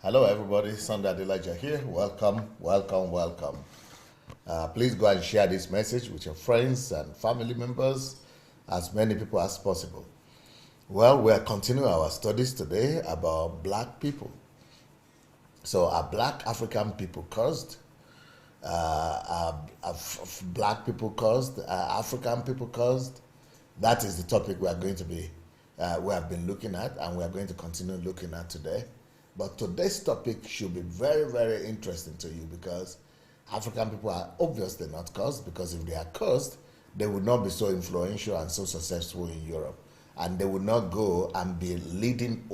Hello, everybody. Sunday Adelaja here. Welcome, welcome, welcome. Please go and share this message with your friends and family members, as many people as possible. Well, we are continuing our studies today about black people. So, are black African people cursed? Black people cursed? African people cursed? That is the topic we have been looking at, and we are going to continue looking at today. But today's topic should be very, very interesting to you because African people are obviously not cursed, because if they are cursed, they would not be so influential and so successful in Europe. And they would not go and be leading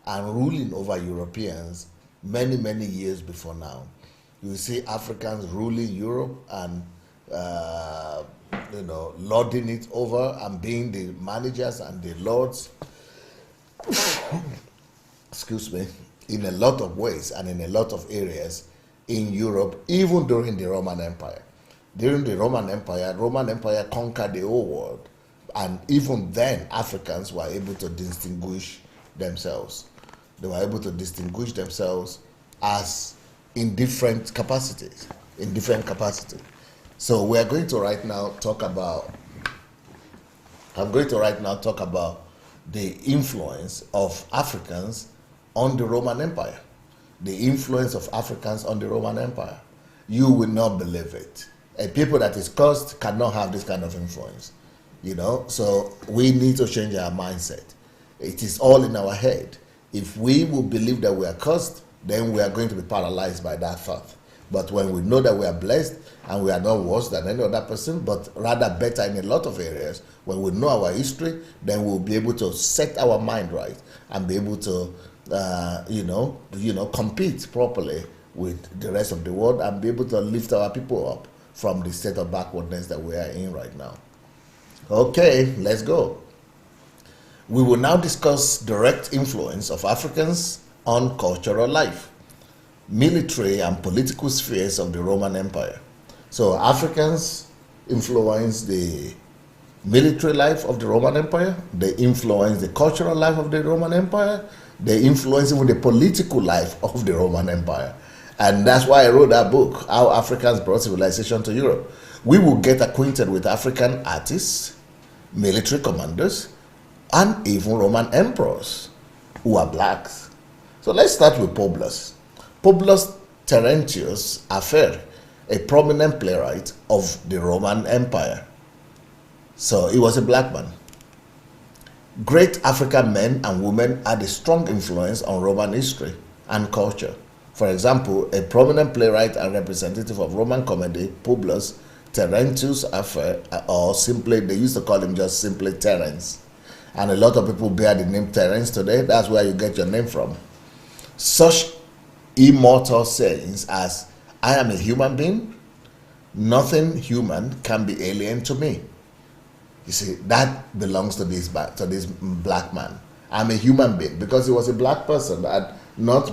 and ruling over Europeans many, many years before now. You see Africans ruling Europe and lording it over and being the managers and the lords excuse me, in a lot of ways and in a lot of areas in Europe, even during the Roman Empire. During the Roman Empire conquered the whole world, and even then Africans were able to distinguish themselves. They were able to distinguish themselves as in different capacities, So we are going to right now talk about, I'm going to right now talk about the influence of Africans on the Roman Empire. The influence of Africans on the Roman Empire. You will not believe it. A people that is cursed cannot have this kind of influence. So we need to change our mindset. It is all in our head. If we will believe that we are cursed, then we are going to be paralyzed by that thought. But when we know that we are blessed and we are not worse than any other person, but rather better in a lot of areas, when we know our history, then we'll be able to set our mind right and be able to, compete properly with the rest of the world and be able to lift our people up from the state of backwardness that we are in right now. Okay, let's go. We will now discuss direct influence of Africans on cultural life, military and political spheres of the Roman Empire. So Africans influence the military life of the Roman Empire, they influence the cultural life of the Roman Empire, they influence even the political life of the Roman Empire. And that's why I wrote that book, How Africans Brought Civilization to Europe. We will get acquainted with African artists, military commanders, and even Roman emperors who are blacks. So let's start with Publius. Publius Terentius Afer, a prominent playwright of the Roman Empire. So he was a black man. Great African men and women had a strong influence on Roman history and culture. For example, a prominent playwright and representative of Roman comedy, Publius Terentius Afer, or simply, they used to call him just simply Terence. And a lot of people bear the name Terence today. That's where you get your name from. Such immortal sayings as, I am a human being, nothing human can be alien to me. You see, that belongs to this black man. I'm a human being, because he was a black person, and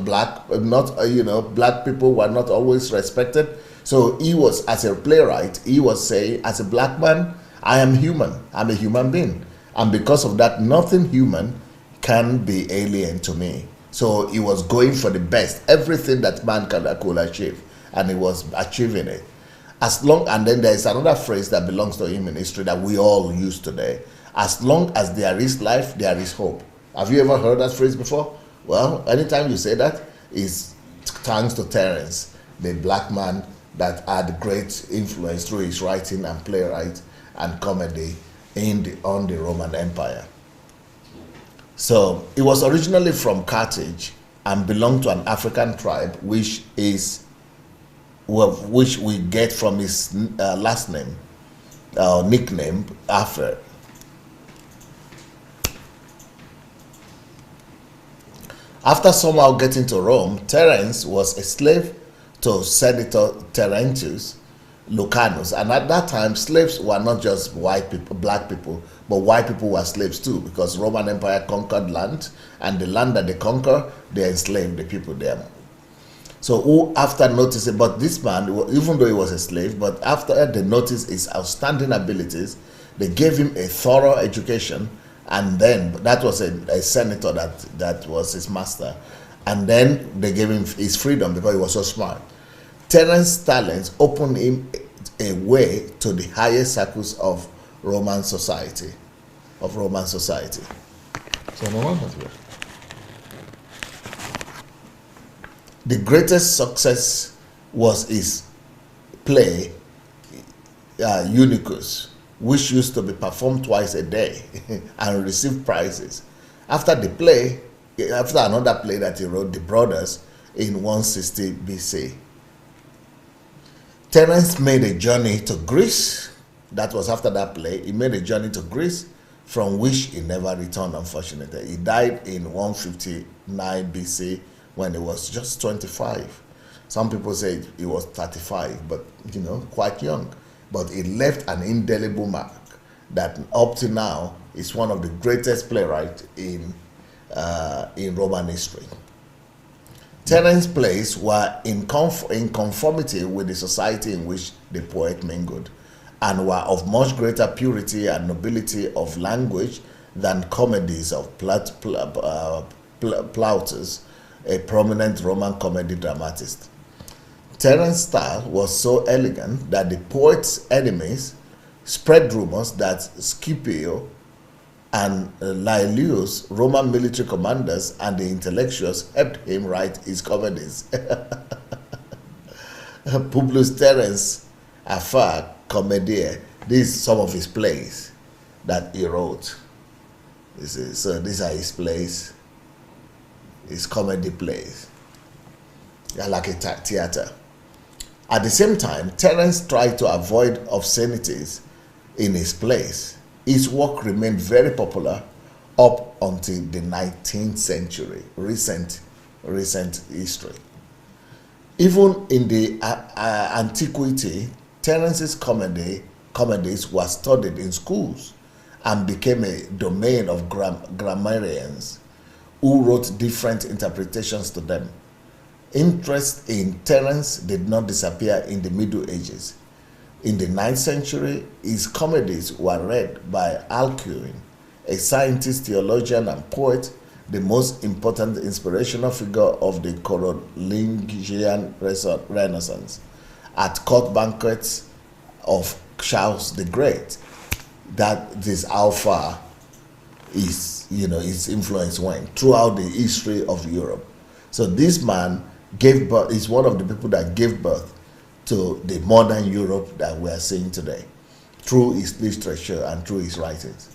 black people were not always respected. So he was, as a playwright, he was saying, as a black man, I am human, I'm a human being. And because of that, nothing human can be alien to me. So he was going for the best, everything that man could achieve, and he was achieving it. And then there is another phrase that belongs to him in history that we all use today. As long as there is life, there is hope. Have you ever heard that phrase before? Well, anytime you say that, it's thanks to Terence, the black man that had great influence through his writing and playwright and comedy on the Roman Empire. So he was originally from Carthage and belonged to an African tribe, which we get from his last name, nickname, Afer. After somehow getting to Rome, Terence was a slave to Senator Terentius Lucanus, and at that time slaves were not just white people, black people, but white people were slaves too, because Roman Empire conquered land, and the land that they conquer, they enslaved the people there. So after noticing, but this man, even though he was a slave, but after they noticed his outstanding abilities, they gave him a thorough education, and then that was a senator that was his master. And then they gave him his freedom because he was so smart. Terence's talents opened him a way to the highest circles of Roman society. So the greatest success was his play, Eunuchus, which used to be performed twice a day and received prizes. After another play that he wrote, The Brothers, in 160 BC. Terence made a journey to Greece. That was after that play. He made a journey to Greece, from which he never returned, unfortunately. He died in 159 BC when he was just 25. Some people say he was 35, but quite young. But he left an indelible mark that up to now is one of the greatest playwrights in Roman history. Terence's plays were in conformity with the society in which the poet mingled, and were of much greater purity and nobility of language than comedies of Plautus, a prominent Roman comedy dramatist. Terence's style was so elegant that the poet's enemies spread rumors that Scipio and Laelius, Roman military commanders, and the intellectuals helped him write his comedies. Publius Terence Afar Comediae. These are some of his plays that he wrote. So these are his plays, his comedy plays. They're like a theater. At the same time, Terence tried to avoid obscenities in his plays. His work remained very popular up until the 19th century, recent history. Even in the antiquity, Terence's comedies were studied in schools and became a domain of grammarians who wrote different interpretations to them. Interest in Terence did not disappear in the Middle Ages. In the 9th century, his comedies were read by Alcuin, a scientist, theologian, and poet, the most important inspirational figure of the Carolingian Renaissance, at court banquets of Charles the Great. That is how far his influence went throughout the history of Europe. So this man gave birth, is one of the people that gave birth to the modern Europe that we are seeing today, through his literature and through his writings.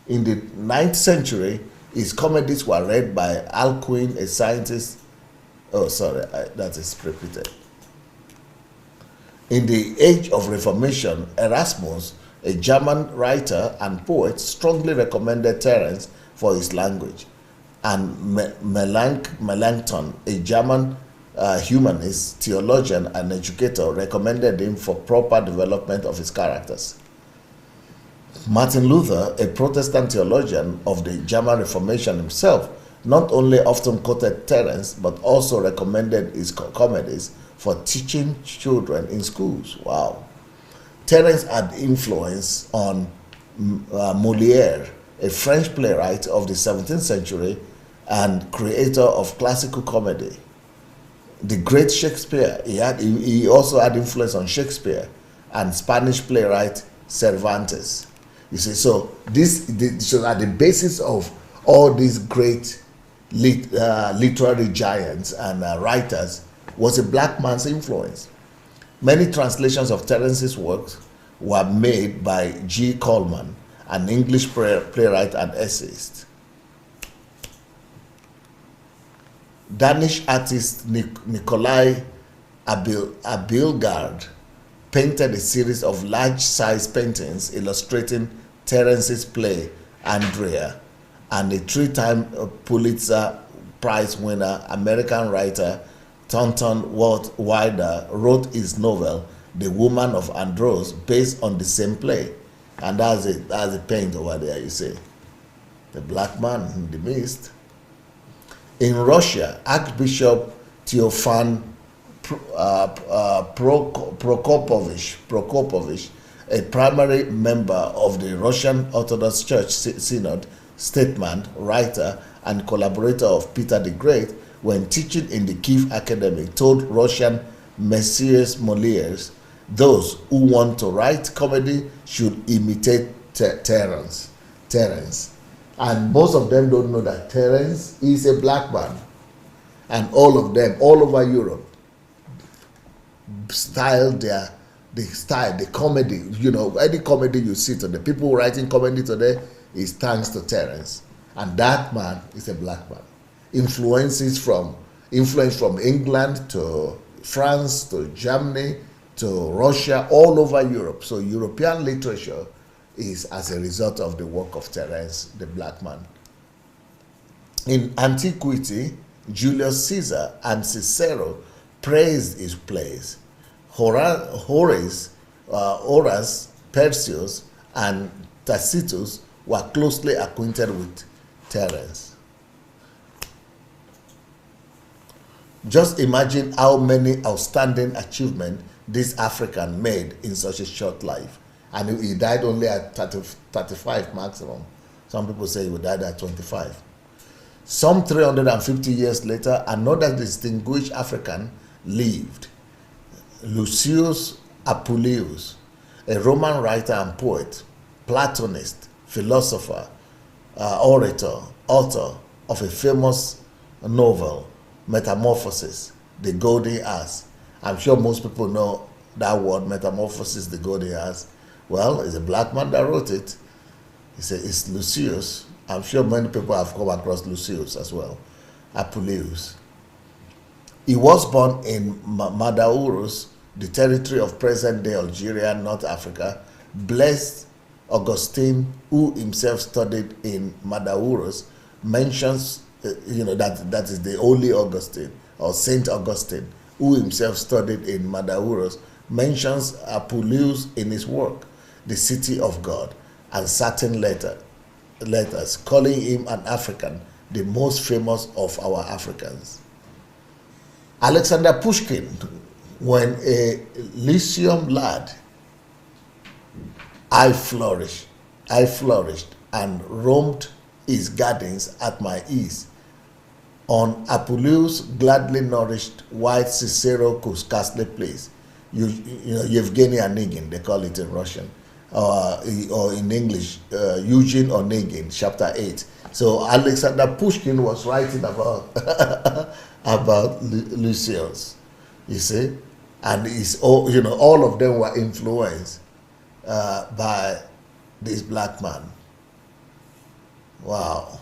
In the 9th century, his comedies were read by Alcuin, a scientist. That is repeated. In the Age of Reformation, Erasmus, a German writer and poet, strongly recommended Terence for his language, and Melanchthon, a German humanist, theologian, and educator, recommended him for proper development of his characters. Martin Luther, a Protestant theologian of the German Reformation himself, not only often quoted Terence, but also recommended his comedies for teaching children in schools. Wow. Terence had influence on Molière, a French playwright of the 17th century and creator of classical comedy. The great Shakespeare, he also had influence on Shakespeare and Spanish playwright Cervantes. You see, so so at the basis of all these great literary giants and writers was a black man's influence. Many translations of Terence's works were made by G. Coleman, an English playwright and essayist. Danish artist Nikolai Abildgaard painted a series of large-size paintings illustrating Terence's play Andrea, and a 3-time Pulitzer Prize winner, American writer Thornton Wilder wrote his novel The Woman of Andros based on the same play. And that's a paint over there, you see. The black man in the mist. In Russia, Archbishop Theophan Prokopovich, a primary member of the Russian Orthodox Church Synod, statesman, writer, and collaborator of Peter the Great, when teaching in the Kiev Academy, told Russian Messieurs Molières, those who want to write comedy should imitate Terence. And most of them don't know that Terence is a black man. And all of them, all over Europe, the comedy, any comedy you see today, people writing comedy today is thanks to Terence. And that man is a black man. Influence from England to France to Germany to Russia, all over Europe. So European literature is as a result of the work of Terence, the black man. In antiquity, Julius Caesar and Cicero praised his plays. Horace, Persius, and Tacitus were closely acquainted with Terence. Just imagine how many outstanding achievements this African made in such a short life. And he died only at 35 maximum. Some people say he died at 25. Some 350 years later, another distinguished African lived, Lucius Apuleius, a Roman writer and poet, Platonist, philosopher, orator, author of a famous novel, Metamorphosis, The Golden Ass. I'm sure most people know that word, Metamorphosis, The Golden Ass. Well, it's a black man that wrote it. It's Lucius. I'm sure many people have come across Lucius as well, Apuleius. He was born in Madaurus, the territory of present-day Algeria, North Africa. Blessed Augustine, who himself studied in Madaurus, mentions, that is the Holy Augustine, or Saint Augustine, who himself studied in Madaurus, mentions Apuleius in his work, The City of God, and certain letters, calling him an African, the most famous of our Africans. Alexander Pushkin, when a Lyceum lad, I flourished and roamed his gardens at my ease. On Apuleius' gladly nourished white Cicero could scarcely place. Yevgeny Onegin, they call it in Russian, or in English, Eugene Onegin, chapter 8. So Alexander Pushkin was writing about about Lucius, you see, and all of them were influenced by this black man. Wow.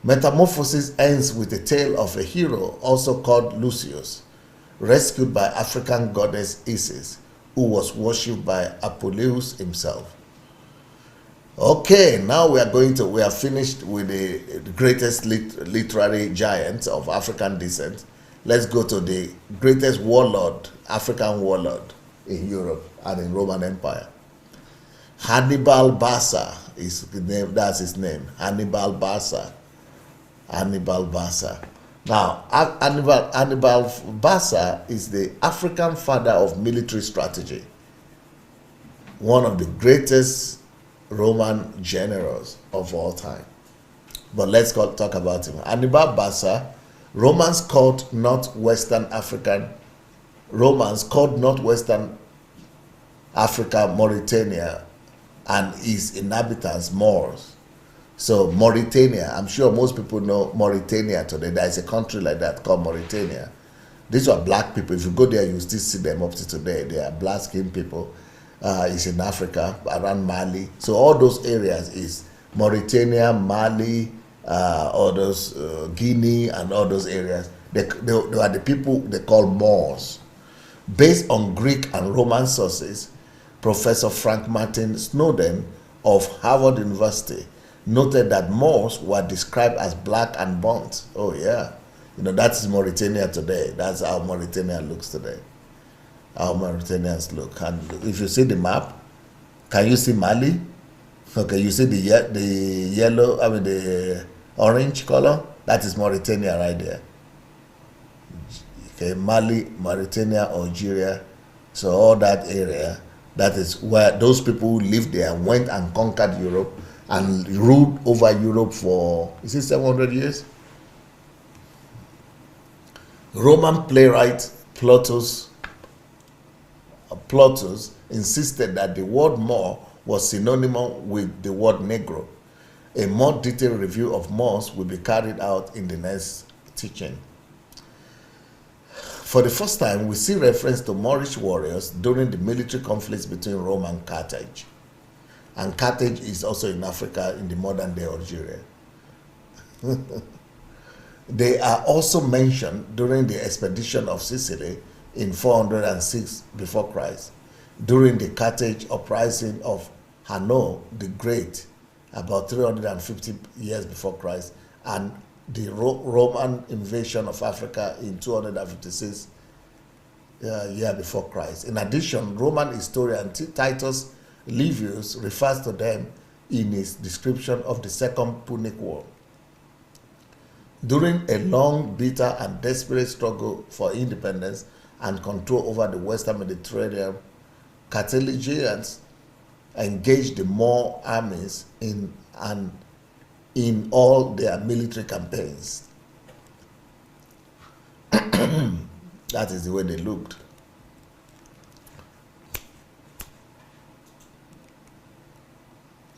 Metamorphosis ends with a tale of a hero also called Lucius, rescued by African goddess Isis, who was worshipped by Apuleius himself. Okay, now we are finished with the greatest literary giant of African descent. Let's go to the greatest African warlord in Europe and in Roman Empire. Hannibal Barca is the name, that's his name, Hannibal Barca. Now, Hannibal Barca is the African father of military strategy, one of the greatest Roman generals of all time. But let's talk about him. Hannibal Barca, Romans called Northwestern Africa, Mauritania, and its inhabitants Moors. So Mauritania, I'm sure most people know Mauritania today. There is a country like that called Mauritania. These are black people. If you go there, you still see them up to today. They are black-skinned people. It's in Africa, around Mali. So all those areas is Mauritania, Mali, Guinea, and all those areas. They are the people they call Moors. Based on Greek and Roman sources, Professor Frank Martin Snowden of Harvard University noted that Moors were described as black and burnt. Oh yeah, that's Mauritania today. That's how Mauritania looks today. How Mauritanians look. And if you see the map, can you see Mali? Okay, you see the yellow, the orange color? That is Mauritania right there. Okay, Mali, Mauritania, Algeria. So all that area, that is where those people who lived there went and conquered Europe and ruled over Europe for, is it 700 years? Roman playwright Plautus insisted that the word Moor was synonymous with the word Negro. A more detailed review of Moors will be carried out in the next teaching. For the first time, we see reference to Moorish warriors during the military conflicts between Rome and Carthage. And Carthage is also in Africa in the modern day Algeria. They are also mentioned during the expedition of Sicily in 406 before Christ, during the Carthage uprising of Hanno the Great, about 350 years before Christ, and the Roman invasion of Africa in 256 years before Christ. In addition, Roman historian Titus Livius refers to them in his description of the Second Punic War. During a long, bitter, and desperate struggle for independence and control over the Western Mediterranean, Carthaginians engaged the Moor armies in all their military campaigns. That is the way they looked.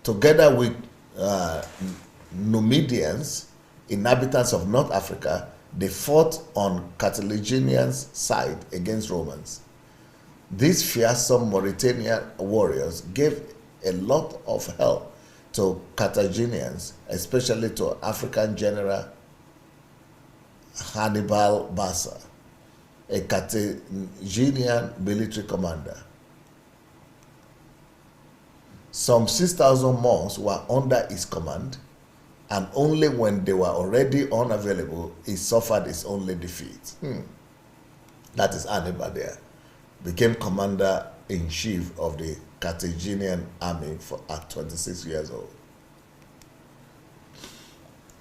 Together with Numidians, inhabitants of North Africa, they fought on Carthaginians' side against Romans. These fearsome Mauritanian warriors gave a lot of help to Carthaginians, especially to African general Hannibal Barca, a Carthaginian military commander. Some 6,000 Moors were under his command, and only when they were already unavailable, he suffered his only defeat. That is Hannibal there. Became commander-in-chief of the Carthaginian army at 26 years old.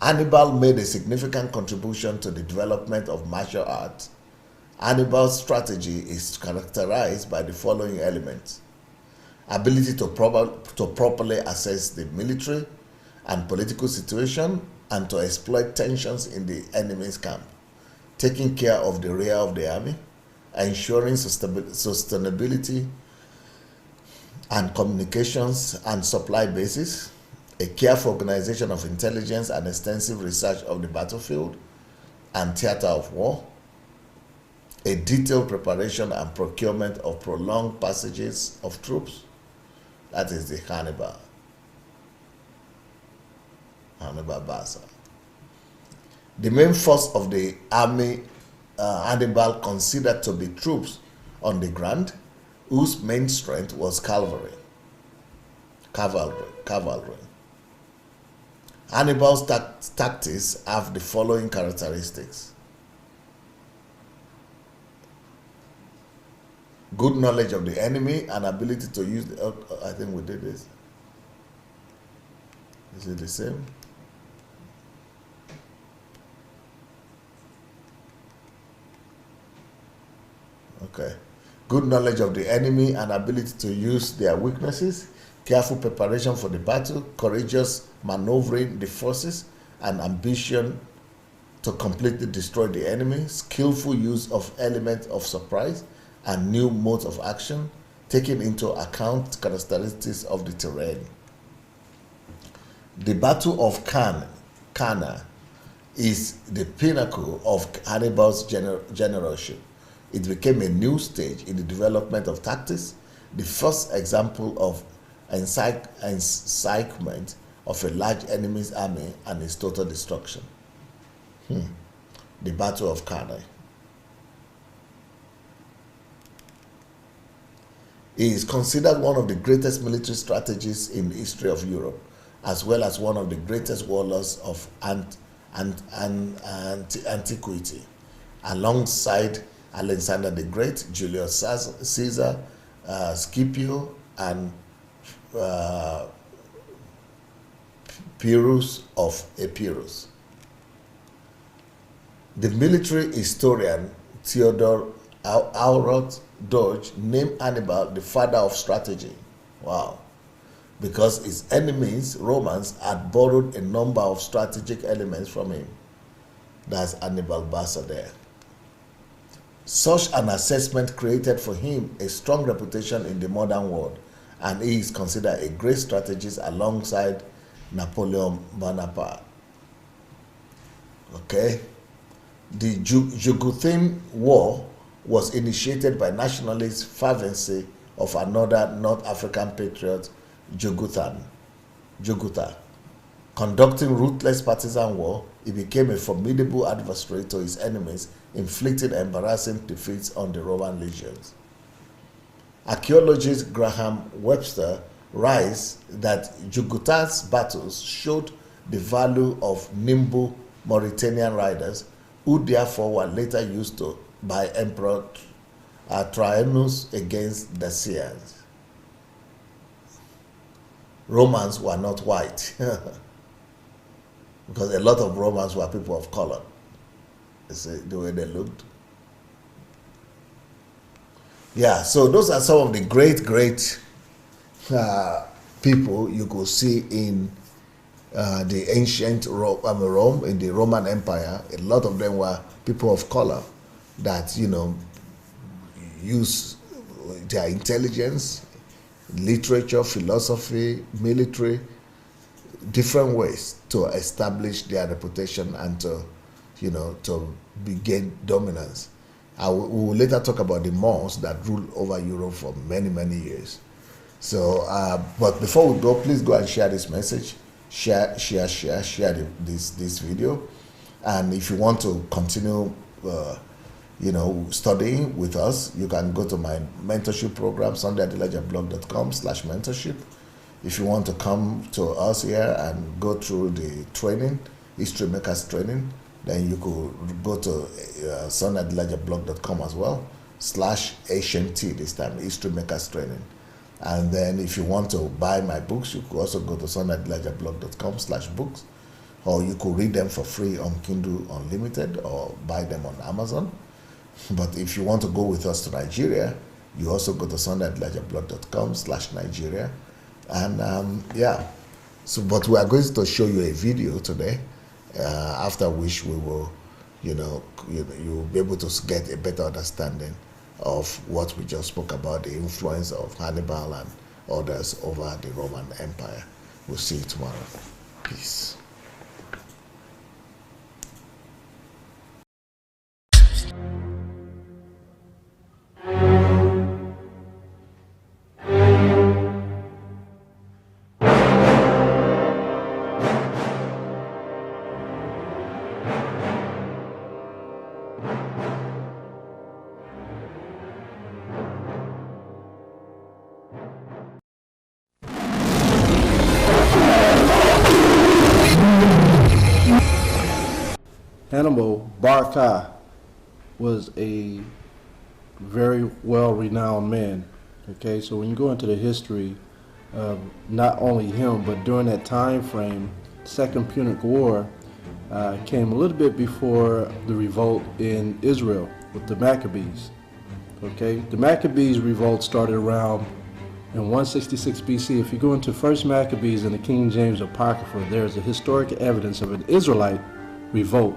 Hannibal made a significant contribution to the development of martial arts. Hannibal's strategy is characterized by the following elements: ability to properly assess the military and political situation and to exploit tensions in the enemy's camp, taking care of the rear of the army, ensuring sustainability and communications and supply bases, a careful organization of intelligence and extensive research of the battlefield and theater of war, a detailed preparation and procurement of prolonged passages of troops. That is the Hannibal Barca. The main force of the army Hannibal considered to be troops on the ground, whose main strength was cavalry. Hannibal's tactics have the following characteristics: good knowledge of the enemy and ability to use the, I think we did this. Is it the same? Okay. Good knowledge of the enemy and ability to use their weaknesses, careful preparation for the battle, courageous maneuvering the forces, and ambition to completely destroy the enemy, skillful use of elements of surprise and new modes of action, taking into account characteristics of the terrain. The Battle of Cana is the pinnacle of Hannibal's generalship. It became a new stage in the development of tactics, the first example of encirclement of a large enemy's army and its total destruction. The Battle of Cana. It is considered one of the greatest military strategies in the history of Europe, as well as one of the greatest warlords of antiquity, alongside Alexander the Great, Julius Caesar, Scipio, and Pyrrhus of Epirus. The military historian Theodore Aurot Dodge named Hannibal the father of strategy. Wow. because his enemies, Romans, had borrowed a number of strategic elements from him. That's Hannibal Barca there. Such an assessment created for him a strong reputation in the modern world, and he is considered a great strategist alongside Napoleon Bonaparte. Okay? The Jugurthine War was initiated by nationalist fervency of another North African patriot, Jugurtha. Conducting ruthless partisan war, he became a formidable adversary to his enemies, inflicting embarrassing defeats on the Roman legions. Archaeologist Graham Webster writes that Jugurtha's battles showed the value of nimble Mauritanian riders, who therefore were later used by Emperor Trajanus against the Dacians. Romans were not white because a lot of Romans were people of color. You see the way they looked. Yeah, so those are some of the great people you could see in the ancient Rome, in the Roman Empire. A lot of them were people of color that, you know, use their intelligence, literature, philosophy, military, different ways to establish their reputation and to, you know, to gain dominance. We will later talk about the Moors that ruled over Europe for many years. So, but before we go, please go and share this message. Share this video. And if you want to continue, you know, studying with us, you can go to my mentorship program, sundayadelajahblog.com/mentorship. If you want to come to us here and go through the training, History Makers training, then you could go to sundayadelajahblog.com as well, /HMT this time, History Makers training. And then if you want to buy my books, you could also go to sundayadelajahblog.com/books, or you could read them for free on Kindle Unlimited or buy them on Amazon. But if you want to go with us to Nigeria, you also go to sundayadelajahblog.com/Nigeria. And yeah, so but we are going to show you a video today, after which we will, you know, you'll be able to get a better understanding of what we just spoke about, the influence of Hannibal and others over the Roman Empire. We'll see you tomorrow. Peace. Hannibal Barca was a very well-renowned man. Okay, so when you go into the history of not only him, but during that time frame, Second Punic War came a little bit before the revolt in Israel with the Maccabees. Okay, the Maccabees revolt started around in 166 BC. If you go into First Maccabees in the King James Apocrypha, there's a historic evidence of an Israelite revolt,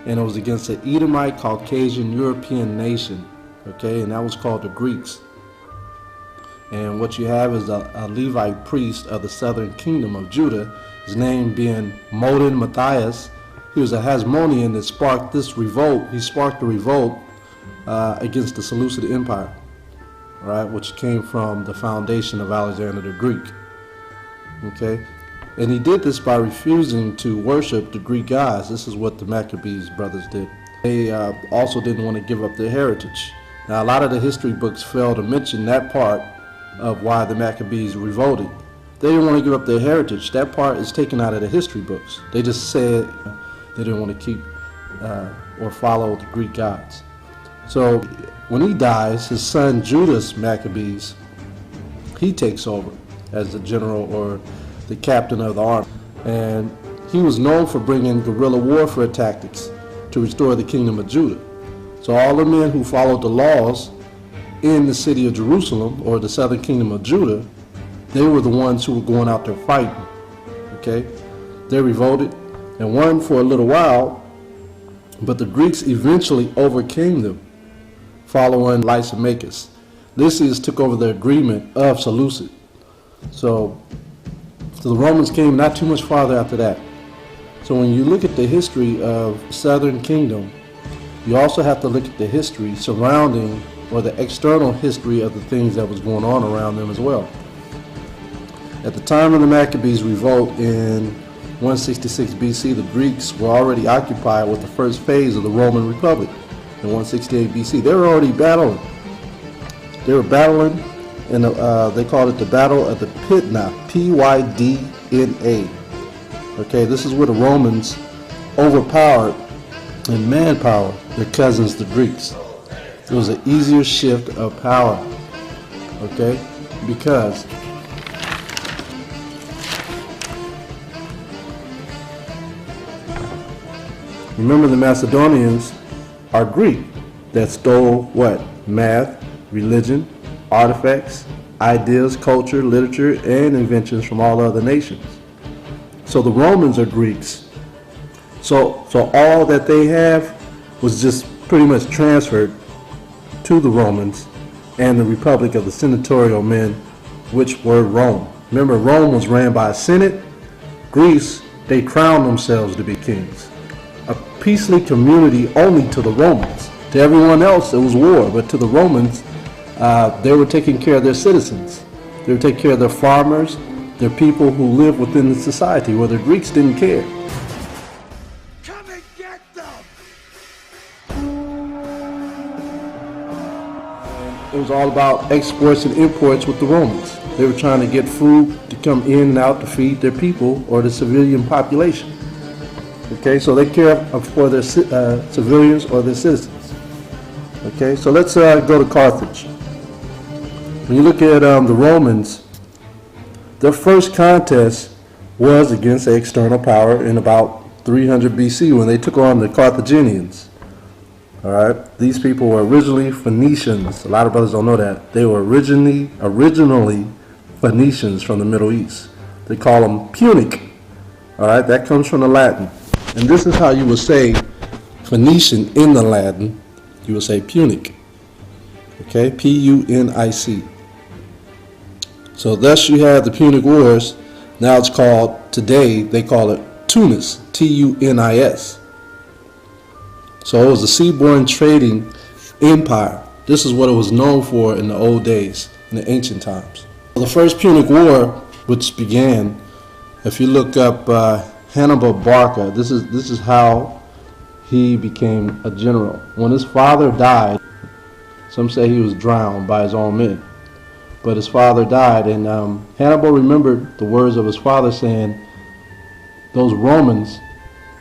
and it was against the Edomite Caucasian European nation, okay, and that was called the Greeks. And what you have is a Levite priest of the southern kingdom of Judah, his name being Modin Matthias. He was a Hasmonean that sparked this revolt. He sparked the revolt against the Seleucid Empire, right, which came from the foundation of Alexander the Greek. Okay, and he did this by refusing to worship the Greek gods. This is what the Maccabees brothers did. They also didn't want to give up their heritage. Now, a lot of the history books fail to mention that part of why the Maccabees revolted. They didn't want to give up their heritage. That part is taken out of the history books. They just said they didn't want to keep or follow the Greek gods. So when he dies, his son Judas Maccabees, he takes over as the general or the captain of the army. And he was known for bringing guerrilla warfare tactics to restore the kingdom of Judah. So all the men who followed the laws in the city of Jerusalem or the southern kingdom of Judah, They were the ones who were going out there fighting. Okay? They revolted and won for a little while, but the Greeks eventually overcame them following Lysimachus. Lysias took over the agreement of Seleucid. So the Romans came not too much farther after that. So when you look at the history of Southern Kingdom, you also have to look at the history surrounding, or the external history of the things that was going on around them as well. At the time of the Maccabees revolt in 166 BC, the Greeks were already occupied with the first phase of the Roman Republic in 168 BC. They were already battling. They were battling, and they called it the Battle of the Pydna, Pydna. Okay, this is where the Romans overpowered in manpower their cousins, the Greeks. It was an easier shift of power. Okay, because remember, the Macedonians are Greek that stole what? Math, religion, artifacts, ideas, culture, literature, and inventions from all other nations. So the Romans are Greeks. So all that they have was just pretty much transferred to the Romans and the Republic of the Senatorial men, which were Rome. Remember, Rome was ran by a Senate. Greece, they crowned themselves to be kings. A peaceful community only to the Romans. To everyone else, it was war, but to the Romans, they were taking care of their citizens. They were taking care of their farmers, their people who lived within the society, where the Greeks didn't care. Come and get them! It was all about exports and imports with the Romans. They were trying to get food to come in and out to feed their people or the civilian population. Okay, so they care for their civilians or their citizens. Okay, so let's go to Carthage. When you look at the Romans, their first contest was against an external power in about 300 BC when they took on the Carthaginians. All right, these people were originally Phoenicians. A lot of brothers don't know that. They were originally Phoenicians from the Middle East. They call them Punic. All right, that comes from the Latin. And this is how you would say Phoenician in the Latin. You would say Punic. Okay, Punic. So thus you have the Punic Wars. Now it's called, today they call it Tunis, Tunis. So it was a seaborne trading empire. This is what it was known for in the old days, in the ancient times. The first Punic War, which began, if you look up Hannibal Barca, this is how he became a general. When his father died, some say he was drowned by his own men. But his father died, and Hannibal remembered the words of his father saying, those Romans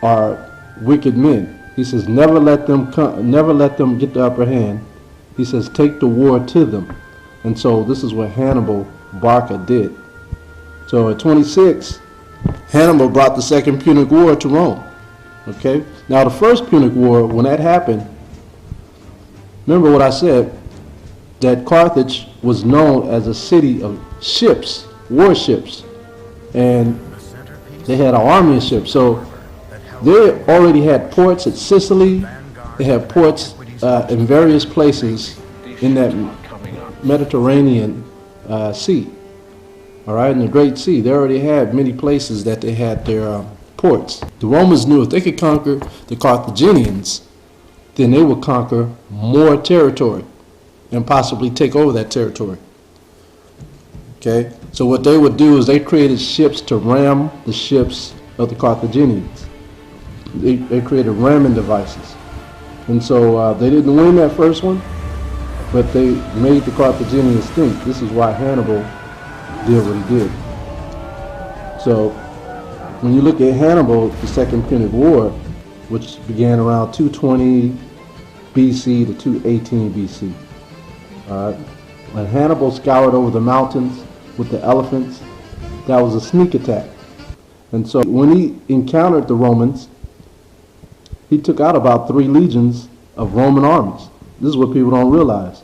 are wicked men. He says, never let them get the upper hand. He says, take the war to them. And so this is what Hannibal Barca did. So at 26, Hannibal brought the second Punic War to Rome. Okay? Now the first Punic War, when that happened, remember what I said, that Carthage was known as a city of ships, warships, and they had an army of ships. So they already had ports at Sicily. They had ports in various places in that Mediterranean Sea. All right, in the Great Sea, they already had many places that they had their ports. The Romans knew if they could conquer the Carthaginians, then they would conquer more territory and possibly take over that territory. Okay, so what they would do is they created ships to ram the ships of the Carthaginians. They created ramming devices. And so they didn't win that first one, but they made the Carthaginians think. This is why Hannibal did what he did. So when you look at Hannibal, the Second Punic War, which began around 220 BC to 218 BC. When Hannibal scoured over the mountains with the elephants, that was a sneak attack. And so when he encountered the Romans, he took out about 3 legions of Roman armies. This is what people don't realize.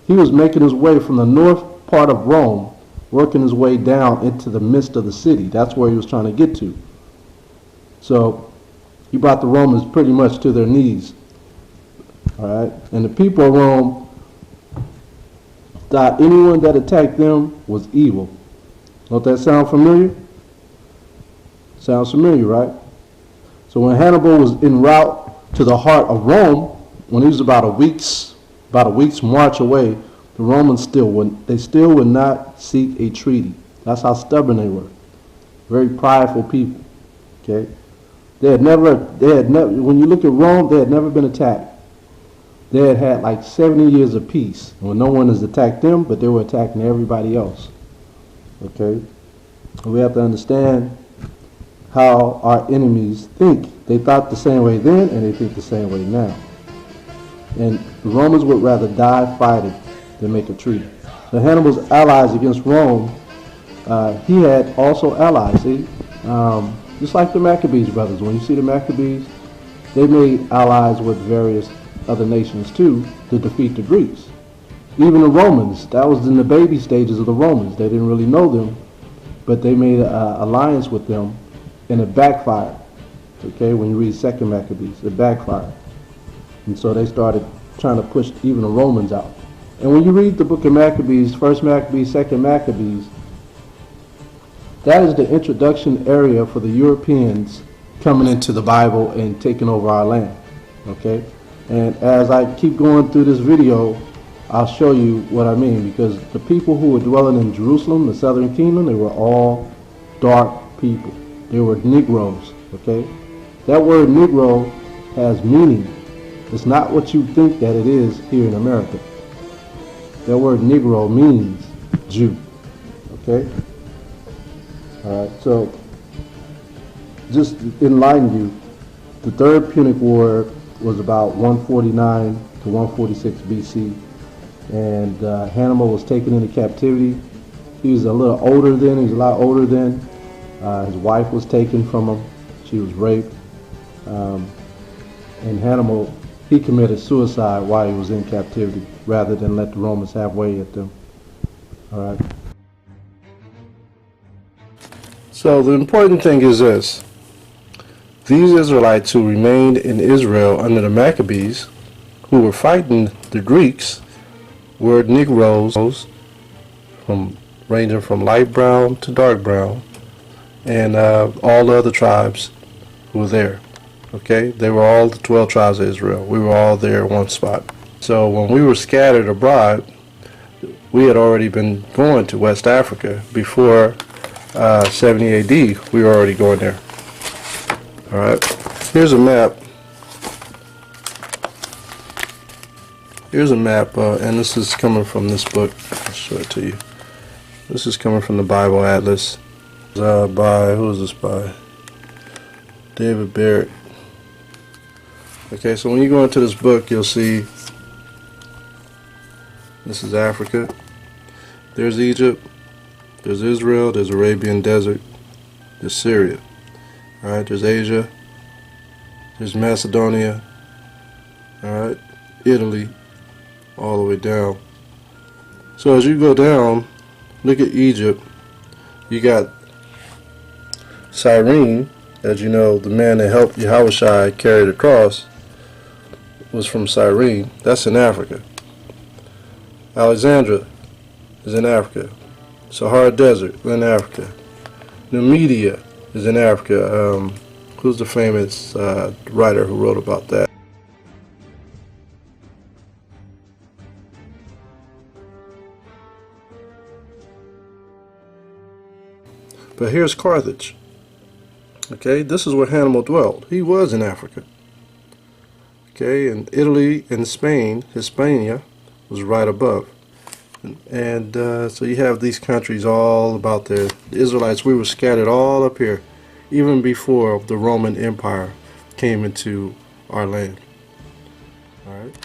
He was making his way from the north part of Rome working his way down into the midst of the city. That's where he was trying to get to. So he brought the Romans pretty much to their knees. All right, and the people of Rome thought anyone that attacked them was evil. Don't that sound familiar? Sounds familiar, right? So when Hannibal was en route to the heart of Rome, when he was about a week's march away, the Romans still would not seek a treaty. That's how stubborn they were. Very prideful people. Okay, when you look at Rome, they had never been attacked. They had like 70 years of peace, when no one has attacked them, but they were attacking everybody else. Okay, we have to understand how our enemies think. They thought the same way then, and they think the same way now. And the Romans would rather die fighting than make a treaty. So Hannibal's allies against Rome, he had also allies. See, just like the Maccabees brothers. When you see the Maccabees, they made allies with various other nations too to defeat the Greeks. Even the Romans, that was in the baby stages of the Romans. They didn't really know them, but they made an alliance with them, and it backfired. Okay, when you read Second Maccabees, it backfired. And so they started trying to push even the Romans out. And when you read the book of Maccabees, First Maccabees, Second Maccabees, that is the introduction area for the Europeans coming into the Bible and taking over our land. Okay? And as I keep going through this video, I'll show you what I mean, because the people who were dwelling in Jerusalem, the southern kingdom, they were all dark people. They were Negroes. Okay? That word Negro has meaning. It's not what you think that it is here in America. That word Negro means Jew. Okay? Alright, so just to enlighten you, the Third Punic War was about 149 to 146 BC, and Hannibal was taken into captivity. He was a little older then, he was a lot older then. His wife was taken from him, she was raped, and Hannibal, he committed suicide while he was in captivity rather than let the Romans have way at them. All right. So the important thing is this. These Israelites who remained in Israel under the Maccabees, who were fighting the Greeks, were Negroes, ranging from light brown to dark brown, and all the other tribes who were there. Okay, they were all the 12 tribes of Israel. We were all there in one spot. So when we were scattered abroad, we had already been going to West Africa before 70 AD. We were already going there. All right, here's a map. Here's a map, and this is coming from this book. I'll show it to you. This is coming from the Bible Atlas. By, who is this by? David Barrett. Okay, so when you go into this book, you'll see this is Africa. There's Egypt. There's Israel. There's Arabian Desert. There's Syria. Alright, there's Asia. There's Macedonia. Alright, Italy. All the way down. So as you go down, look at Egypt. You got Cyrene. As you know, the man that helped Yahushua carry the cross was from Cyrene. That's in Africa. Alexandria is in Africa. Sahara Desert in Africa. Numidia is in Africa. Who's the famous writer who wrote about that? But here's Carthage. Okay, this is where Hannibal dwelled. He was in Africa. Okay, and Italy and Spain, Hispania, was right above. And so you have these countries all about there. The Israelites, we were scattered all up here, even before the Roman Empire came into our land. All right.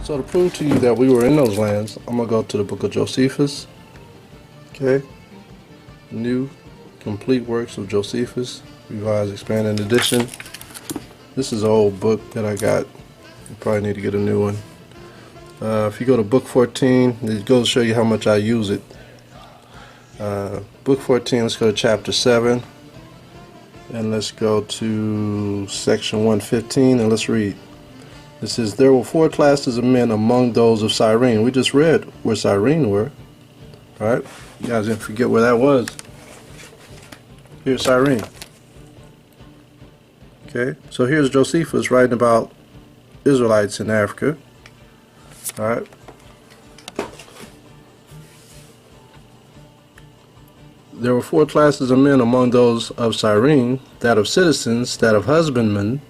So to prove to you that we were in those lands, I'm going to go to the book of Josephus. Okay. New Complete Works of Josephus, Revised Expanded Edition. This is an old book that I got. You probably need to get a new one. If you go to book 14, it goes to show you how much I use it. Book 14, let's go to chapter 7. And let's go to section 115 and let's read. It says, there were 4 classes of men among those of Cyrene. We just read where Cyrene were. Alright? You guys didn't forget where that was. Here's Cyrene. Okay, so here's Josephus writing about Israelites in Africa. Alright. There were 4 classes of men among those of Cyrene, that of citizens, that of husbandmen,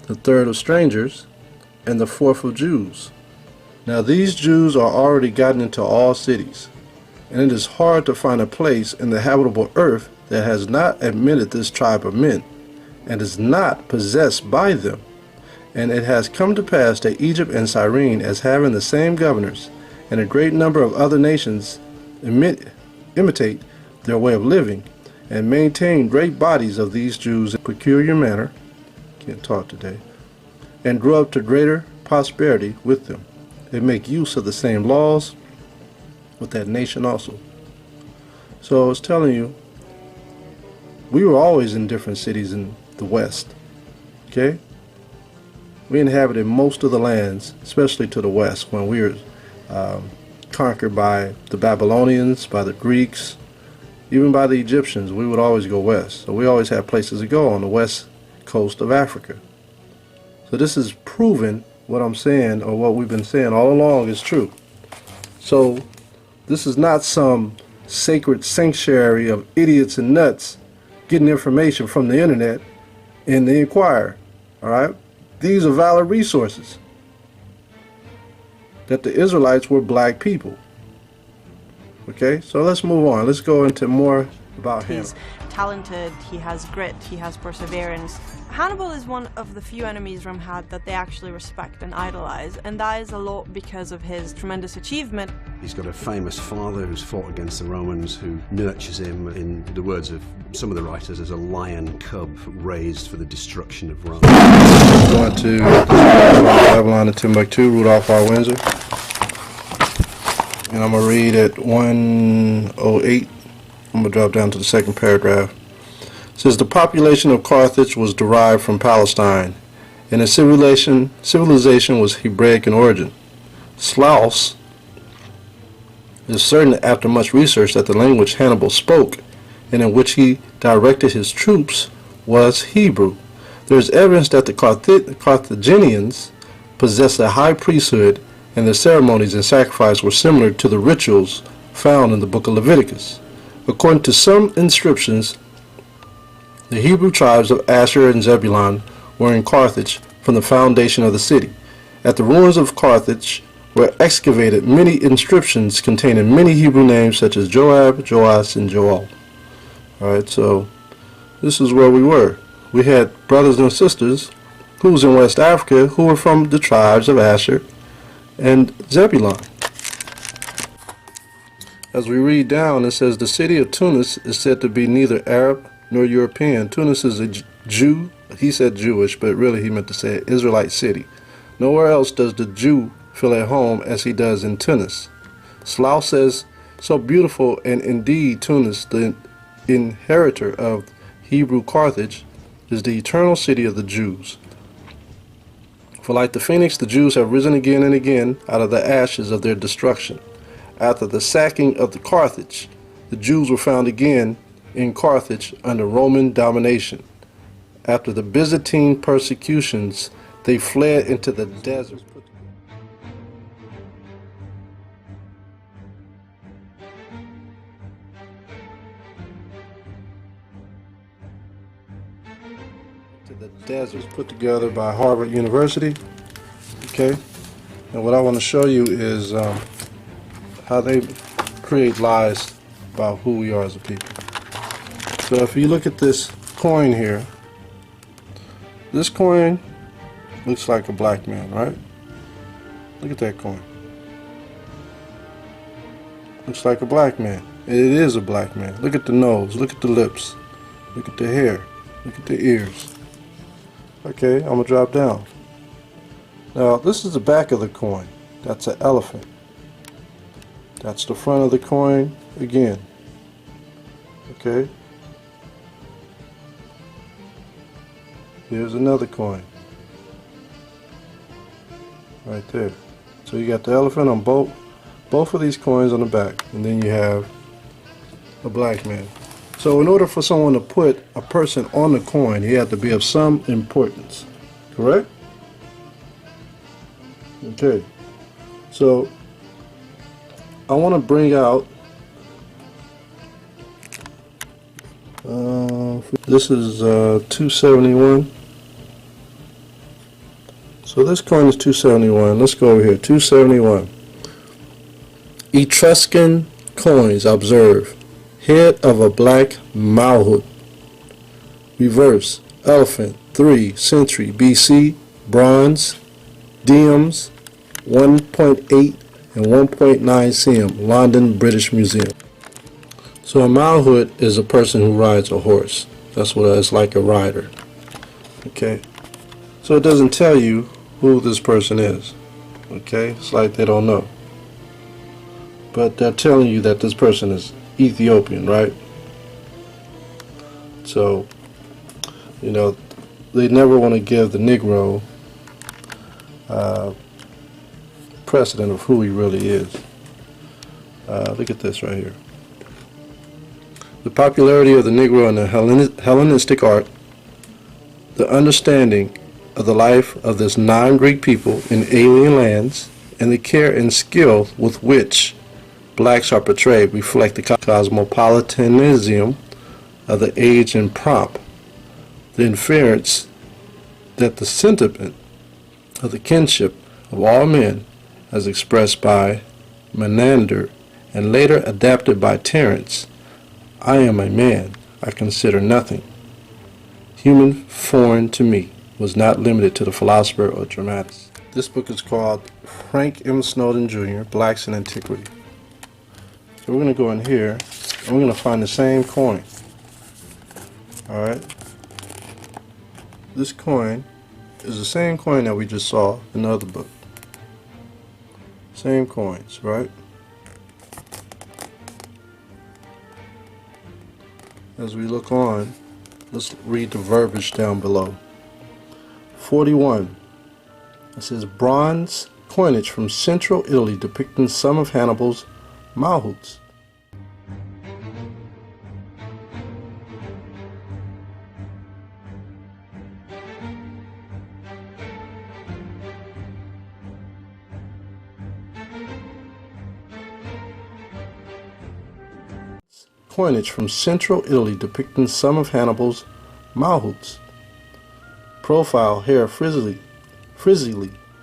the third of strangers, and the fourth of Jews. Now these Jews are already gotten into all cities, and it is hard to find a place in the habitable earth that has not admitted this tribe of men, and is not possessed by them. And it has come to pass that Egypt and Cyrene, as having the same governors, and a great number of other nations imitate their way of living, and maintain great bodies of these Jews in a peculiar manner, can't talk today, and grew up to greater prosperity with them. They make use of the same laws with that nation also. So I was telling you, we were always in different cities in the West. Okay? We inhabited most of the lands, especially to the west, when we were conquered by the Babylonians, by the Greeks, even by the Egyptians. We would always go west. So we always had places to go on the west coast of Africa. So this is proving what I'm saying, or what we've been saying all along, is true. So this is not some sacred sanctuary of idiots and nuts getting information from the internet in the Inquirer. Alright? These are valid resources. That the Israelites were black people. Okay, so let's move on. Let's go into more about him. He's talented, he has grit, he has perseverance. Hannibal is one of the few enemies Rome had that they actually respect and idolize, and that is a lot because of his tremendous achievement. He's got a famous father who's fought against the Romans, who nurtures him, in the words of some of the writers, as a lion cub raised for the destruction of Rome. Going to Babylon and Timbuktu, Rudolph R. Windsor. And I'm going to read at 108. I'm going to drop down to the second paragraph. It says, the population of Carthage was derived from Palestine, and its civilization was Hebraic in origin. Slaus is certain after much research that the language Hannibal spoke, and in which he directed his troops, was Hebrew. There is evidence that the Carthaginians possessed a high priesthood, and their ceremonies and sacrifice were similar to the rituals found in the book of Leviticus. According to some inscriptions, the Hebrew tribes of Asher and Zebulun were in Carthage from the foundation of the city. At the ruins of Carthage were excavated many inscriptions containing many Hebrew names such as Joab, Joas, and Joel. Alright, so this is where we were. We had brothers and sisters who was in West Africa who were from the tribes of Asher and Zebulun. As we read down, it says the city of Tunis is said to be neither Arab nor European. Tunis is a Jew. He said Jewish, but really he meant to say Israelite city. Nowhere else does the Jew feel at home as he does in Tunis. Slaus says, so beautiful, and indeed Tunis, the inheritor of Hebrew Carthage, is the eternal city of the Jews. For like the phoenix, the Jews have risen again and again out of the ashes of their destruction. After the sacking of the Carthage, the Jews were found again in Carthage under Roman domination. After the Byzantine persecutions, they fled into the desert. The desert put together by Harvard University. Okay, and what I want to show you is how they create lies about who we are as a people. So if you look at this coin here, this coin looks like a black man, right? Look at that coin. Looks like a black man. It is a black man. Look at the nose, look at the lips, look at the hair, look at the ears. Okay, I'm gonna drop down. Now this is the back of the coin. That's an elephant. That's the front of the coin again. Okay. Here's another coin. Right there. So you got the elephant on both of these coins on the back, and then you have a black man. So in order for someone to put a person on the coin, he had to be of some importance. Correct? Okay. So I want to bring out this is 271. So this coin is 271. Let's go over here. 271. Etruscan coins, observe. Head of a black Malhut. Reverse. Elephant. 3 century BC. Bronze. Diems. 1.8 and 1.9 cm. London, British Museum. So a Malhut is a person who rides a horse. That's what it's like, a rider. Okay. So it doesn't tell you who this person is. Okay. It's like they don't know. But they're telling you that this person is Ethiopian, right? So, you know, they never want to give the Negro precedent of who he really is. Look at this right here. The popularity of the Negro in the Hellenistic art, the understanding of the life of this non-Greek people in alien lands, and the care and skill with which blacks are portrayed reflect the cosmopolitanism of the age and prompt the inference that the sentiment of the kinship of all men, as expressed by Menander and later adapted by Terence, I am a man, I consider nothing human foreign to me, was not limited to the philosopher or dramatist. This book is called Frank M. Snowden Jr., Blacks in Antiquity. So we're going to go in here and we're going to find the same coin. Alright. This coin is the same coin that we just saw in the other book. Same coins, right? As we look on, let's read the verbiage down below. 41. It says bronze coinage from central Italy depicting some of Hannibal's Malhuts. Coinage from central Italy depicting some of Hannibal's Malhuts. Profile, hair frizzly,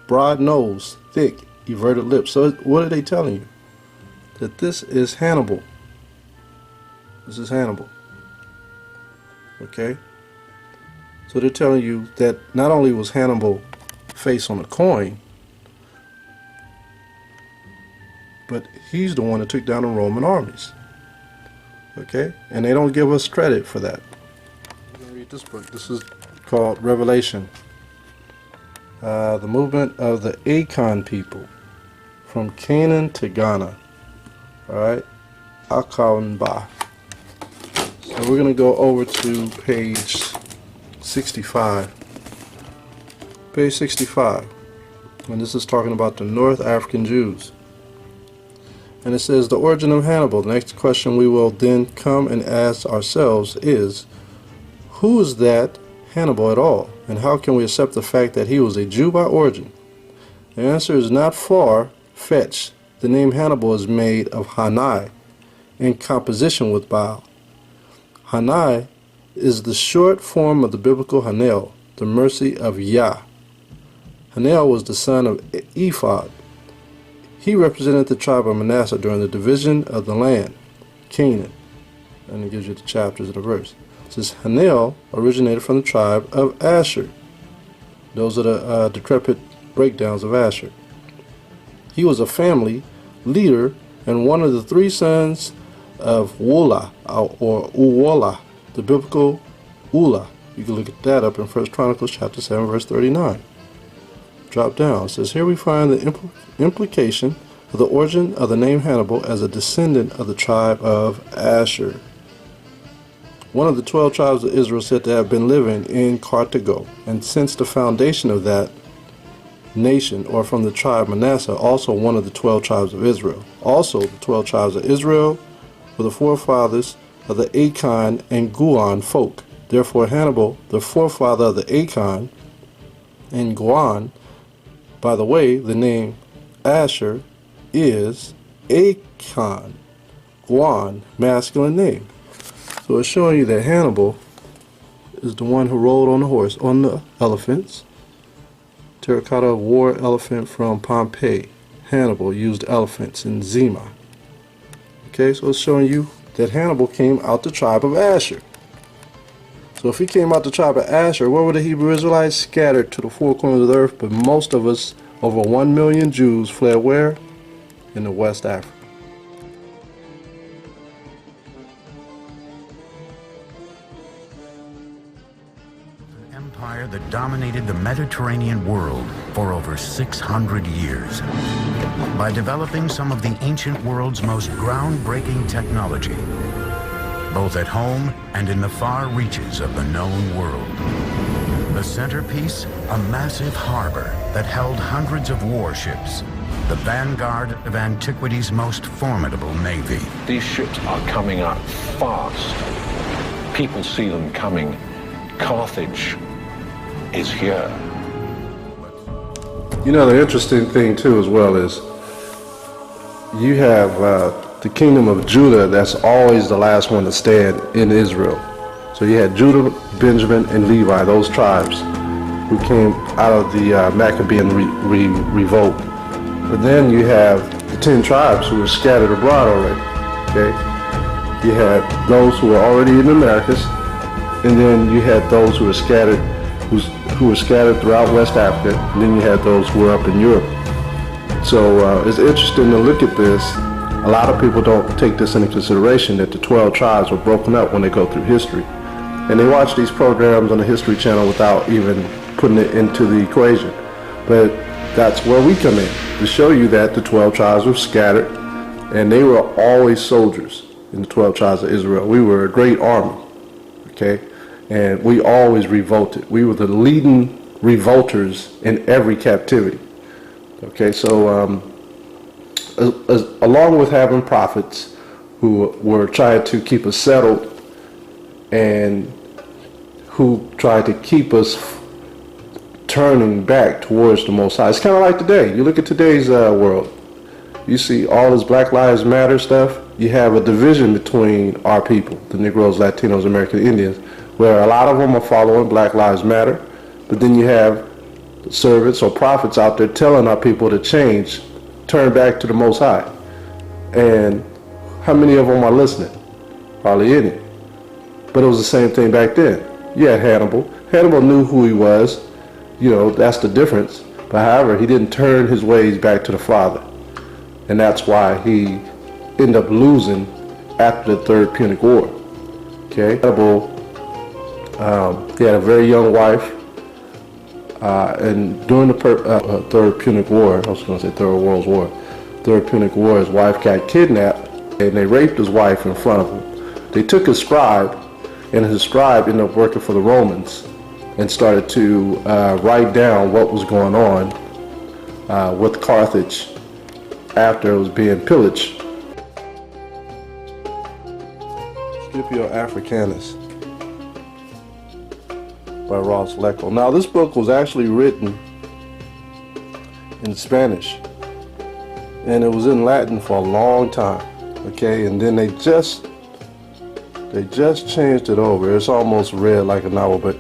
broad nose, thick, everted lips. So what are they telling you? That this is Hannibal. This is Hannibal. Okay? So they're telling you that not only was Hannibal face on a coin, but he's the one that took down the Roman armies. Okay? And they don't give us credit for that. I'm going to read this book. This is called Revelation. The movement of the Akan people from Canaan to Ghana. Alright? Akanba. So we're going to go over to page 65. Page 65. And this is talking about the North African Jews. And it says, the origin of Hannibal. The next question we will then come and ask ourselves is, who is that Hannibal at all? And how can we accept the fact that he was a Jew by origin? The answer is not far-fetched. The name Hannibal is made of Hanai in composition with Baal. Hanai is the short form of the biblical Hanel, the mercy of Yah. Hanel was the son of Ephod. He represented the tribe of Manasseh during the division of the land, Canaan. And it gives you the chapters of the verse. It says Hanel originated from the tribe of Asher. Those are the decrepit breakdowns of Asher. He was a family leader and one of the three sons of Wula, or Uwala, the biblical Ula. You can look at that up in 1 Chronicles chapter 7, verse 39. Drop down. It says, here we find the implication of the origin of the name Hannibal as a descendant of the tribe of Asher, one of the 12 tribes of Israel said to have been living in Carthago, and since the foundation of that nation, or from the tribe Manasseh, also one of the 12 tribes of Israel. Also the 12 tribes of Israel were the forefathers of the Achan and Guan folk. Therefore Hannibal, the forefather of the Achan and Guan, by the way, the name Asher is Achan, Guan, masculine name. So it's showing you that Hannibal is the one who rode on the horse, on the elephants. Terracotta war elephant from Pompeii. Hannibal used elephants in Zema. Okay, so it's showing you that Hannibal came out the tribe of Asher. So if he came out the tribe of Asher, where were the Hebrew Israelites? Scattered to the four corners of the earth, but most of us, over 1 million Jews, fled where? In the West Africa. Empire that dominated the Mediterranean world for over 600 years. By developing some of the ancient world's most groundbreaking technology, both at home and in the far reaches of the known world. The centerpiece, a massive harbor that held hundreds of warships, the vanguard of antiquity's most formidable navy. These ships are coming up fast. People see them coming. Carthage is here. You know, the interesting thing too as well is you have the kingdom of Judah that's always the last one to stand in Israel. So you had Judah, Benjamin, and Levi, those tribes who came out of the Maccabean revolt. But then you have the 10 tribes who were scattered abroad already. Okay, you had those who were already in the Americas, and then you had those who were scattered, who were scattered throughout West Africa, and then you had those who were up in Europe. So it's interesting to look at this. A lot of people don't take this into consideration, that the 12 tribes were broken up when they go through history. And they watch these programs on the History Channel without even putting it into the equation. But that's where we come in, to show you that the 12 tribes were scattered, and they were always soldiers in the 12 tribes of Israel. We were a great army, okay? And we always revolted. We were the leading revolters in every captivity. Okay, so along with having prophets who were trying to keep us settled and who tried to keep us turning back towards the Most High. It's kind of like today. You look at today's world. You see all this Black Lives Matter stuff. You have a division between our people, the Negroes, Latinos, American Indians, where a lot of them are following Black Lives Matter, but then you have servants or prophets out there telling our people to change, turn back to the Most High. And how many of them are listening? Hardly any. But it was the same thing back then. You had Hannibal. Hannibal knew who he was. You know, that's the difference. But however, he didn't turn his ways back to the Father. And that's why he ended up losing after the Third Punic War. Okay? Hannibal, he had a very young wife. And during the Third Punic War, I was going to say Third World War, Third Punic War, his wife got kidnapped, and they raped his wife in front of him. They took his scribe, and his scribe ended up working for the Romans and started to write down what was going on with Carthage after it was being pillaged. Scipio Africanus by Ross Leckel. Now this book was actually written in Spanish, and it was in Latin for a long time, okay, and then they just changed it over. It's almost read like a novel, but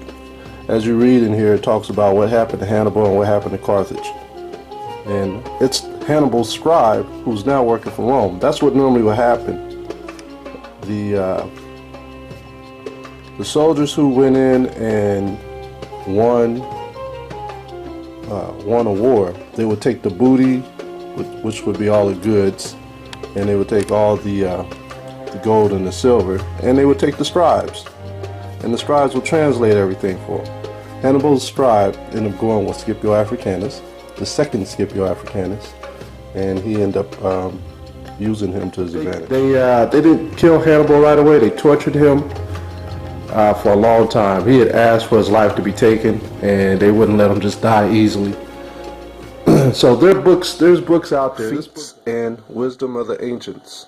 as you read in here, it talks about what happened to Hannibal and what happened to Carthage, and it's Hannibal's scribe who's now working for Rome. That's what normally would happen. The soldiers who went in and won a war, they would take the booty, which would be all the goods, and they would take all the the gold and the silver, and they would take the scribes, and the scribes would translate everything for them. Hannibal's scribe ended up going with Scipio Africanus, the second Scipio Africanus, and he ended up using him to his advantage. They didn't kill Hannibal right away. They tortured him for a long time. He had asked for his life to be taken, and they wouldn't let him just die easily. So there's books out there. Feats and Wisdom of the Ancients.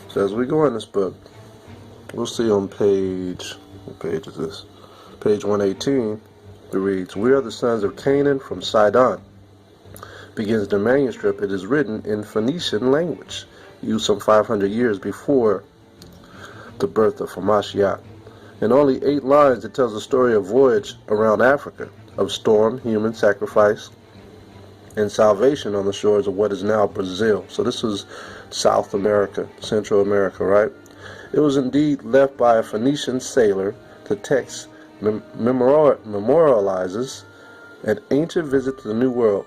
So as we go in this book, we'll see on what page is this? Page 118, it reads, "We are the sons of Canaan from Sidon." Begins the manuscript. It is written in Phoenician language, used some 500 years before the birth of Hamashiach. In only 8 lines, it tells the story of voyage around Africa, of storm, human sacrifice, and salvation on the shores of what is now Brazil. So this is South America, Central America, right? It was indeed left by a Phoenician sailor. The text memorializes an ancient visit to the New World,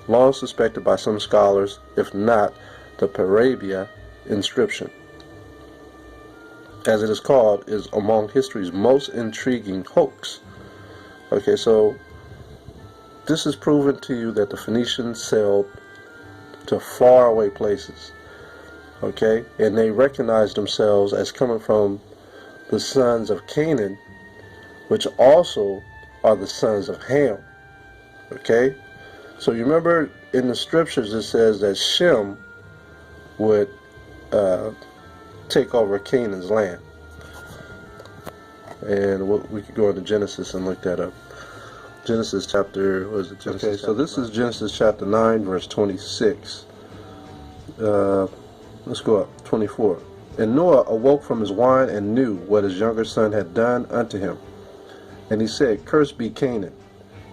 long suspected by some scholars, if not the Parabia inscription, as it is called, is among history's most intriguing hoax. Okay, so this is proven to you that the Phoenicians sailed to faraway places, okay, and they recognized themselves as coming from the sons of Canaan, which also are the sons of Ham, okay. So you remember in the scriptures it says that Shem would take over Canaan's land. And we could go into Genesis and look that up. Genesis chapter, what is it? Genesis. Okay, so this is Genesis chapter 9, verse 26. Let's go up, 24. "And Noah awoke from his wine and knew what his younger son had done unto him. And he said, Cursed be Canaan,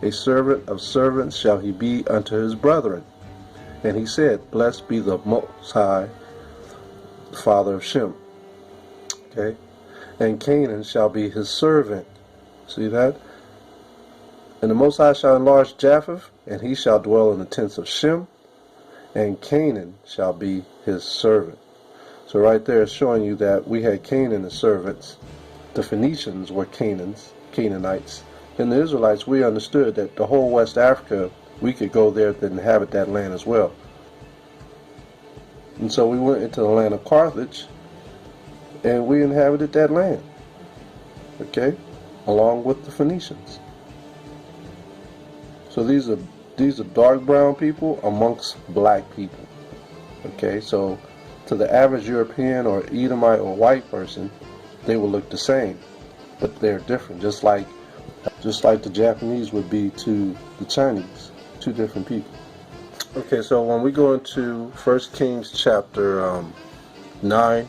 a servant of servants shall he be unto his brethren. And he said, Blessed be the Most High, the father of Shem. Okay? And Canaan shall be his servant." See that? "And the Most High shall enlarge Japheth, and he shall dwell in the tents of Shem, and Canaan shall be his servant." So right there is showing you that we had Canaan as servants. The Phoenicians were Canaanites. And the Israelites, we understood that the whole West Africa, we could go there and inhabit that land as well. And so we went into the land of Carthage, and we inhabited that land, okay, along with the Phoenicians. So these are dark brown people amongst black people, okay. So to the average European or Edomite or white person, they will look the same, but they're different, just like the Japanese would be to the Chinese, 2 different people. Okay, so when we go into 1 Kings chapter 9,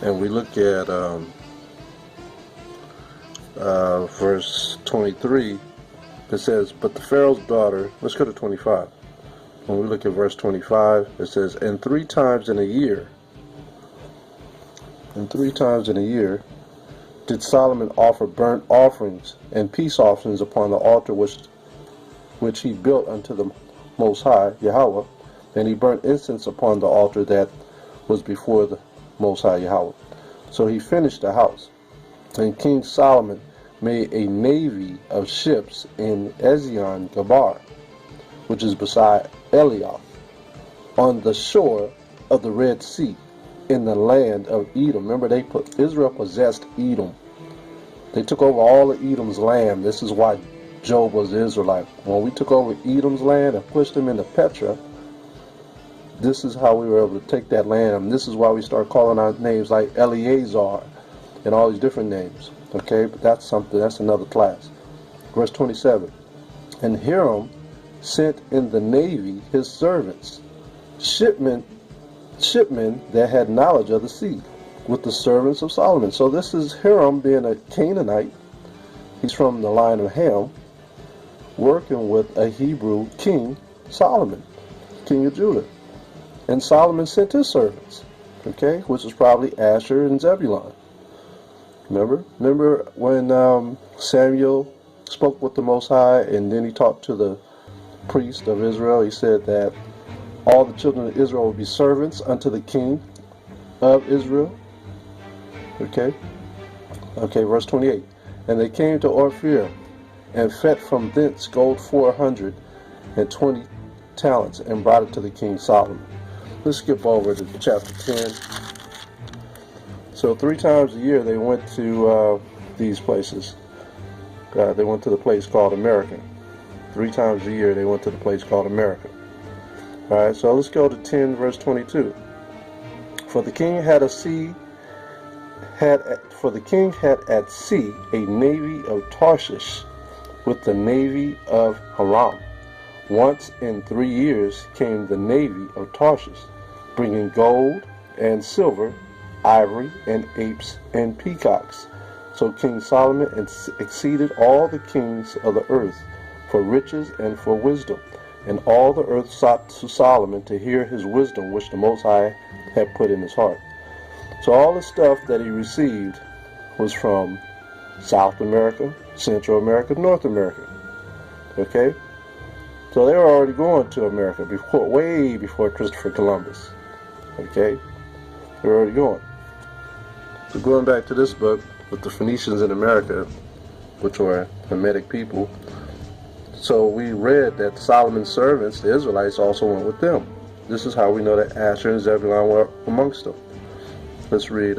and we look at verse 23, it says, "But the Pharaoh's daughter," let's go to 25. When we look at verse 25, it says, "And 3 times in a year, did Solomon offer burnt offerings and peace offerings upon the altar which he built unto the Most High, Yahweh, and he burnt incense upon the altar that was before the Most High, Yahweh." So he finished the house. And King Solomon made a navy of ships in Ezion Gabar, which is beside Elioth, on the shore of the Red Sea, in the land of Edom. Remember, Israel possessed Edom. They took over all of Edom's land. This is why Job was an Israelite. When we took over Edom's land and pushed them into Petra, this is how we were able to take that land. And this is why we start calling out names like Eleazar and all these different names. Okay, but that's another class. Verse 27. "And Hiram sent in the navy his servants, shipmen that had knowledge of the sea, with the servants of Solomon." So this is Hiram being a Canaanite. He's from the line of Ham, working with a Hebrew king, Solomon, king of Judah. And Solomon sent his servants, okay, which is probably Asher and Zebulun. Remember when Samuel spoke with the Most High, and then he talked to the priest of Israel. He said that all the children of Israel will be servants unto the king of Israel. Okay, verse 28. And they came to Ophir, and fetched from thence gold 420 talents, and brought it to the king Solomon. Let's skip over to chapter 10. So 3 times a year they went to these places. They went to the place called America. 3 times a year they went to the place called America. Alright, so let's go to 10 verse 22. For the king had at sea a navy of Tarshish with the navy of Haram. Once in 3 years came the navy of Tarshish, bringing gold and silver, ivory and apes and peacocks. So King Solomon exceeded all the kings of the earth for riches and for wisdom. And all the earth sought to Solomon to hear his wisdom, which the Most High had put in his heart. So all the stuff that he received was from South America, Central America, North America. Okay? So they were already going to America way before Christopher Columbus. Okay? They were already going. So going back to this book with the Phoenicians in America, which were Hamitic people, so we read that Solomon's servants, the Israelites, also went with them. This is how we know that Asher and Zebulun were amongst them. Let's read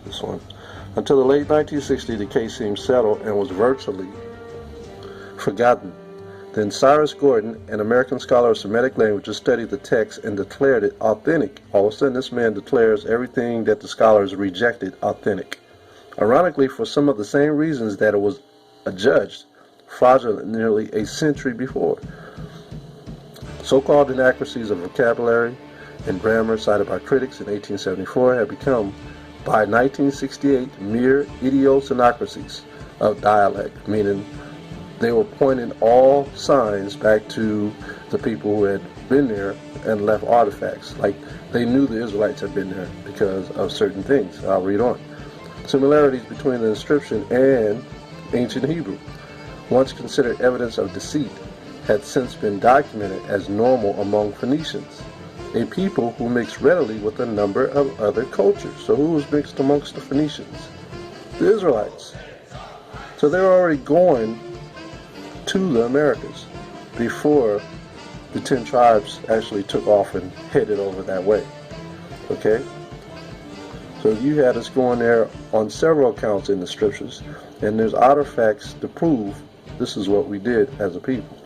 this one. Until the late 1960s, the case seemed settled and was virtually forgotten. Then Cyrus Gordon, an American scholar of Semitic languages, studied the text and declared it authentic. All of a sudden, this man declares everything that the scholars rejected authentic. Ironically, for some of the same reasons that it was adjudged fraudulent nearly a century before. So-called inaccuracies of vocabulary and grammar cited by critics in 1874 had become, by 1968, mere idiosyncrasies of dialect, meaning they were pointing all signs back to the people who had been there and left artifacts. Like they knew the Israelites had been there because of certain things. I'll read on. Similarities between the inscription and ancient Hebrew, once considered evidence of deceit, had since been documented as normal among Phoenicians, a people who mixed readily with a number of other cultures. So who was mixed amongst the Phoenicians? The Israelites. So they were already going to the Americas before the 10 tribes actually took off and headed over that way. Okay? So you had us going there on several accounts in the scriptures, and there's artifacts to prove this is what we did as a people.